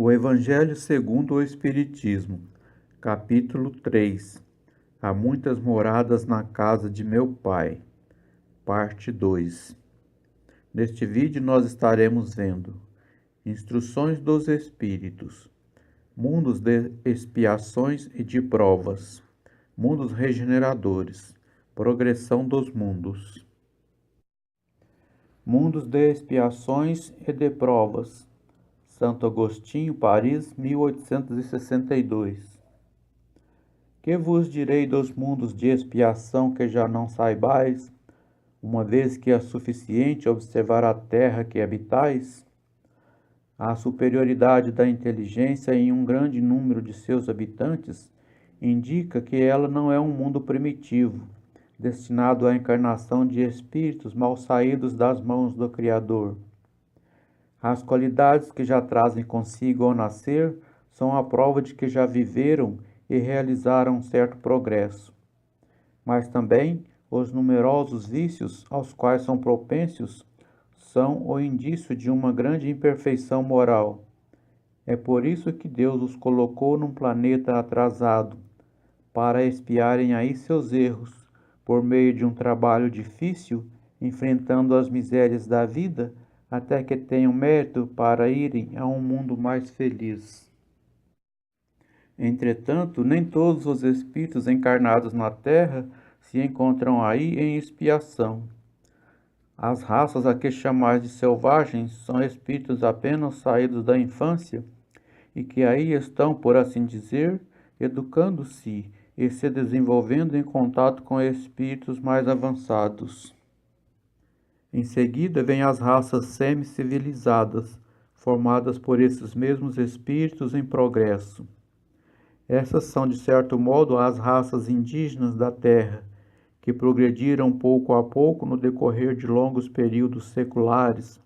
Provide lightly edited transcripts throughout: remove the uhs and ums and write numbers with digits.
O Evangelho segundo o Espiritismo, capítulo 3. Há muitas moradas na casa de meu Pai, parte 2. Neste vídeo nós estaremos vendo instruções dos Espíritos, mundos de expiações e de provas, mundos regeneradores, progressão dos mundos. Mundos de expiações e de provas. Santo Agostinho, Paris, 1862. Que vos direi dos mundos de expiação que já não saibais, uma vez que é suficiente observar a terra que habitais? A superioridade da inteligência em um grande número de seus habitantes indica que ela não é um mundo primitivo, destinado à encarnação de espíritos mal saídos das mãos do Criador. As qualidades que já trazem consigo ao nascer são a prova de que já viveram e realizaram um certo progresso. Mas também os numerosos vícios aos quais são propensos são o indício de uma grande imperfeição moral. É por isso que Deus os colocou num planeta atrasado, para expiarem aí seus erros, por meio de um trabalho difícil, enfrentando as misérias da vida, até que tenham mérito para irem a um mundo mais feliz. Entretanto, nem todos os espíritos encarnados na Terra se encontram aí em expiação. As raças a que chamais de selvagens são espíritos apenas saídos da infância e que aí estão, por assim dizer, educando-se e se desenvolvendo em contato com espíritos mais avançados. Em seguida vêm as raças semi-civilizadas, formadas por esses mesmos espíritos em progresso. Essas são, de certo modo, as raças indígenas da Terra, que progrediram pouco a pouco no decorrer de longos períodos seculares,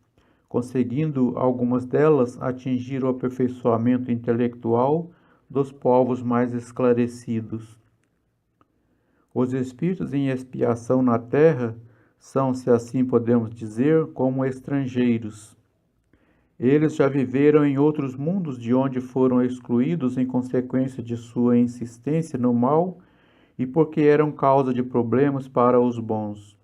conseguindo algumas delas atingir o aperfeiçoamento intelectual dos povos mais esclarecidos. Os espíritos em expiação na Terra são, se assim podemos dizer, como estrangeiros. Eles já viveram em outros mundos de onde foram excluídos em consequência de sua insistência no mal e porque eram causa de problemas para os bons.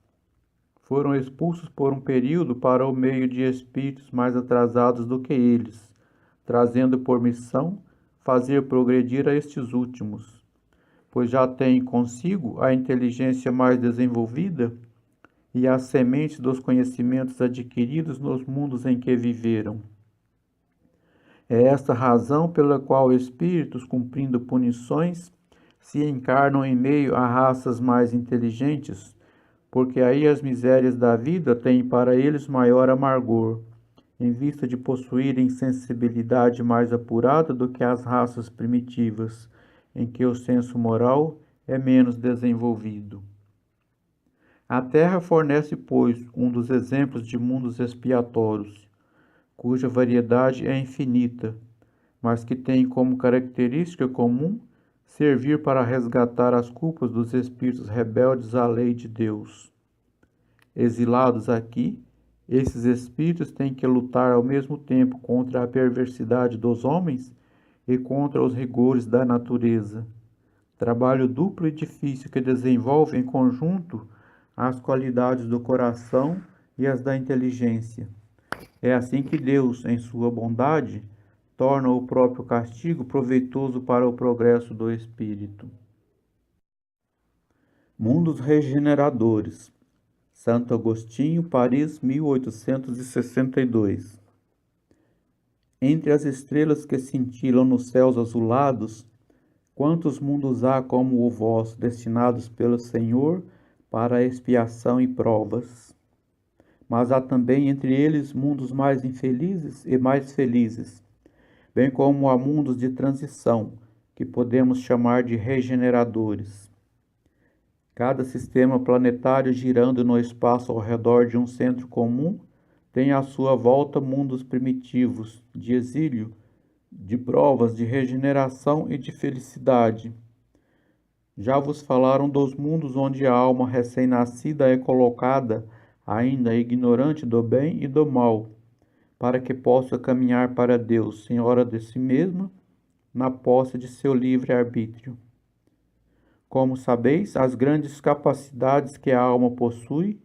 Foram expulsos por um período para o meio de espíritos mais atrasados do que eles, trazendo por missão fazer progredir a estes últimos, pois já têm consigo a inteligência mais desenvolvida e as sementes dos conhecimentos adquiridos nos mundos em que viveram. É esta razão pela qual espíritos, cumprindo punições, se encarnam em meio a raças mais inteligentes, porque aí as misérias da vida têm para eles maior amargor, em vista de possuírem sensibilidade mais apurada do que as raças primitivas, em que o senso moral é menos desenvolvido. A Terra fornece, pois, um dos exemplos de mundos expiatórios, cuja variedade é infinita, mas que tem como característica comum servir para resgatar as culpas dos espíritos rebeldes à lei de Deus. Exilados aqui, esses espíritos têm que lutar ao mesmo tempo contra a perversidade dos homens e contra os rigores da natureza. Trabalho duplo e difícil que desenvolve em conjunto as qualidades do coração e as da inteligência. É assim que Deus, em sua bondade, torna o próprio castigo proveitoso para o progresso do espírito. Mundos regeneradores. Santo Agostinho, Paris, 1862. Entre as estrelas que cintilam nos céus azulados, quantos mundos há como o vosso, destinados pelo Senhor para a expiação e provas? Mas há também entre eles mundos mais infelizes e mais felizes, bem como há mundos de transição, que podemos chamar de regeneradores. Cada sistema planetário girando no espaço ao redor de um centro comum tem à sua volta mundos primitivos, de exílio, de provas, de regeneração e de felicidade. Já vos falaram dos mundos onde a alma recém-nascida é colocada, ainda ignorante do bem e do mal, para que possa caminhar para Deus, senhora de si mesma, na posse de seu livre-arbítrio. Como sabeis, as grandes capacidades que a alma possui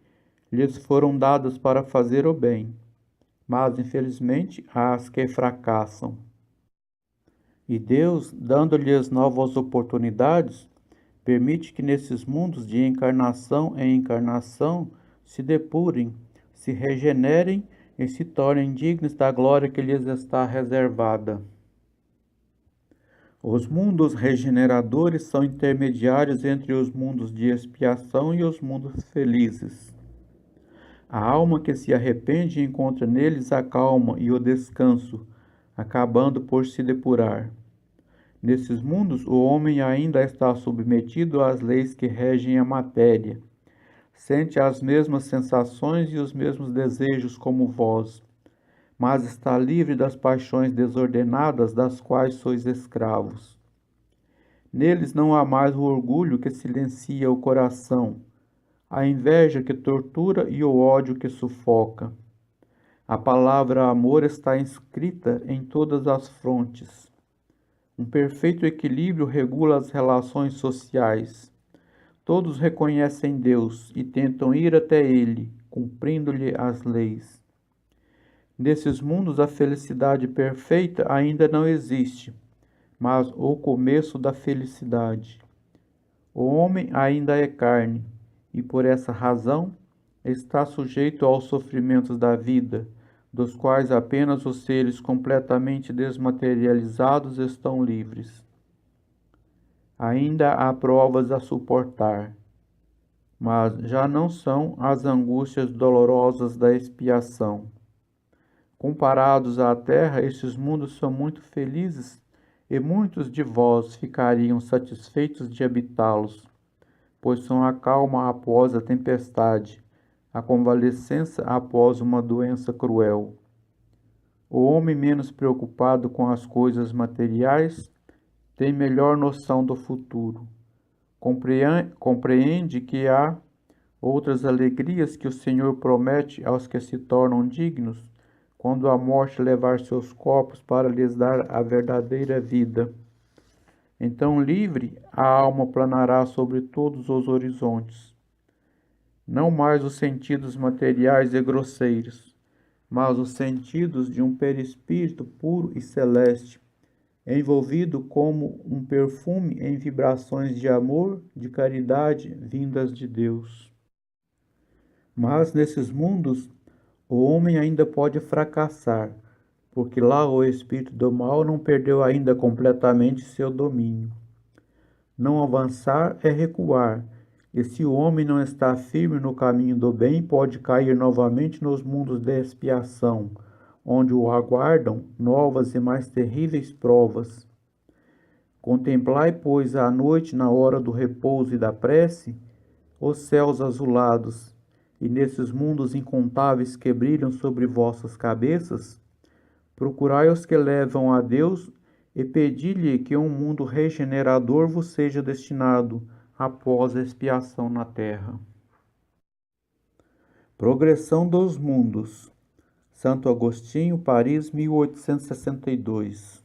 lhes foram dadas para fazer o bem, mas infelizmente há as que fracassam. E Deus, dando-lhes novas oportunidades, permite que nesses mundos de encarnação em encarnação se depurem, se regenerem e se tornem dignos da glória que lhes está reservada. Os mundos regeneradores são intermediários entre os mundos de expiação e os mundos felizes. A alma que se arrepende encontra neles a calma e o descanso, acabando por se depurar. Nesses mundos, o homem ainda está submetido às leis que regem a matéria. Sente as mesmas sensações e os mesmos desejos como vós, mas está livre das paixões desordenadas das quais sois escravos. Neles não há mais o orgulho que silencia o coração, a inveja que tortura e o ódio que sufoca. A palavra amor está inscrita em todas as frontes. Um perfeito equilíbrio regula as relações sociais. Todos reconhecem Deus e tentam ir até Ele, cumprindo-lhe as leis. Nesses mundos, a felicidade perfeita ainda não existe, mas o começo da felicidade. O homem ainda é carne, e por essa razão está sujeito aos sofrimentos da vida, dos quais apenas os seres completamente desmaterializados estão livres. Ainda há provas a suportar, mas já não são as angústias dolorosas da expiação. Comparados à terra, estes mundos são muito felizes e muitos de vós ficariam satisfeitos de habitá-los, pois são a calma após a tempestade, a convalescença após uma doença cruel. O homem menos preocupado com as coisas materiais tem melhor noção do futuro. Compreende que há outras alegrias que o Senhor promete aos que se tornam dignos, quando a morte levar seus corpos para lhes dar a verdadeira vida. Então, livre, a alma planará sobre todos os horizontes. Não mais os sentidos materiais e grosseiros, mas os sentidos de um perispírito puro e celeste, envolvido como um perfume em vibrações de amor, de caridade vindas de Deus. Mas nesses mundos, o homem ainda pode fracassar, porque lá o espírito do mal não perdeu ainda completamente seu domínio. Não avançar é recuar, e se o homem não está firme no caminho do bem, pode cair novamente nos mundos de expiação, onde o aguardam novas e mais terríveis provas. Contemplai, pois, à noite, na hora do repouso e da prece, os céus azulados, e nesses mundos incontáveis que brilham sobre vossas cabeças, procurai os que levam a Deus e pedi-lhe que um mundo regenerador vos seja destinado após a expiação na terra. Progressão dos mundos. Santo Agostinho, Paris, 1862.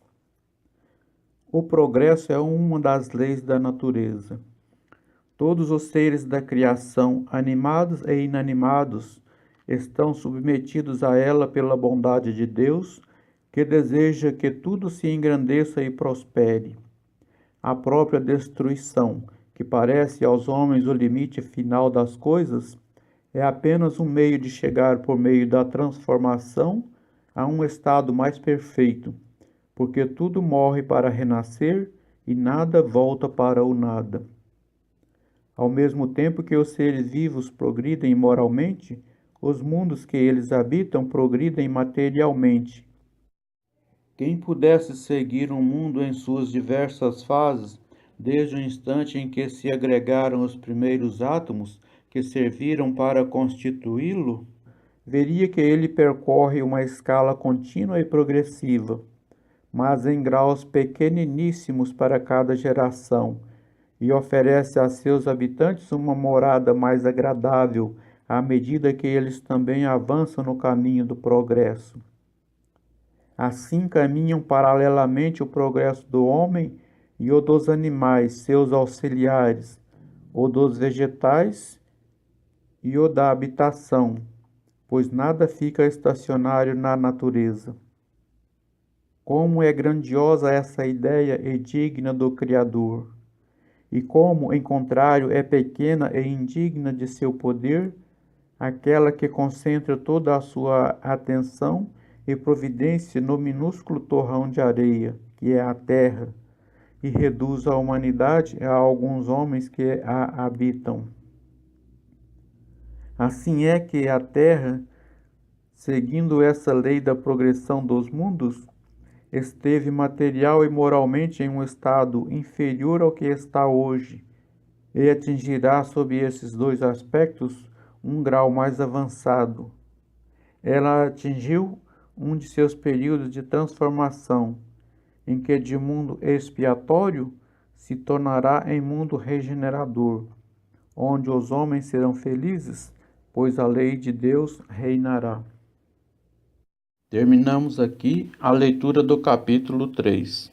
O progresso é uma das leis da natureza. Todos os seres da criação, animados e inanimados, estão submetidos a ela pela bondade de Deus, que deseja que tudo se engrandeça e prospere. A própria destruição, que parece aos homens o limite final das coisas, é apenas um meio de chegar por meio da transformação a um estado mais perfeito, porque tudo morre para renascer e nada volta para o nada. Ao mesmo tempo que os seres vivos progridem moralmente, os mundos que eles habitam progridem materialmente. Quem pudesse seguir um mundo em suas diversas fases, desde o instante em que se agregaram os primeiros átomos que serviram para constituí-lo, veria que ele percorre uma escala contínua e progressiva, mas em graus pequeniníssimos para cada geração, e oferece a seus habitantes uma morada mais agradável à medida que eles também avançam no caminho do progresso. Assim caminham paralelamente o progresso do homem e o dos animais, seus auxiliares, o dos vegetais e o da habitação, pois nada fica estacionário na natureza. Como é grandiosa essa ideia e digna do Criador, e como, em contrário, é pequena e indigna de seu poder, aquela que concentra toda a sua atenção e providência no minúsculo torrão de areia, que é a terra, e reduz a humanidade a alguns homens que a habitam. Assim é que a terra, seguindo essa lei da progressão dos mundos, esteve material e moralmente em um estado inferior ao que está hoje, e atingirá, sob esses dois aspectos, um grau mais avançado. Ela atingiu um de seus períodos de transformação, em que de mundo expiatório se tornará em mundo regenerador, onde os homens serão felizes, pois a lei de Deus reinará. Terminamos aqui a leitura do capítulo 3.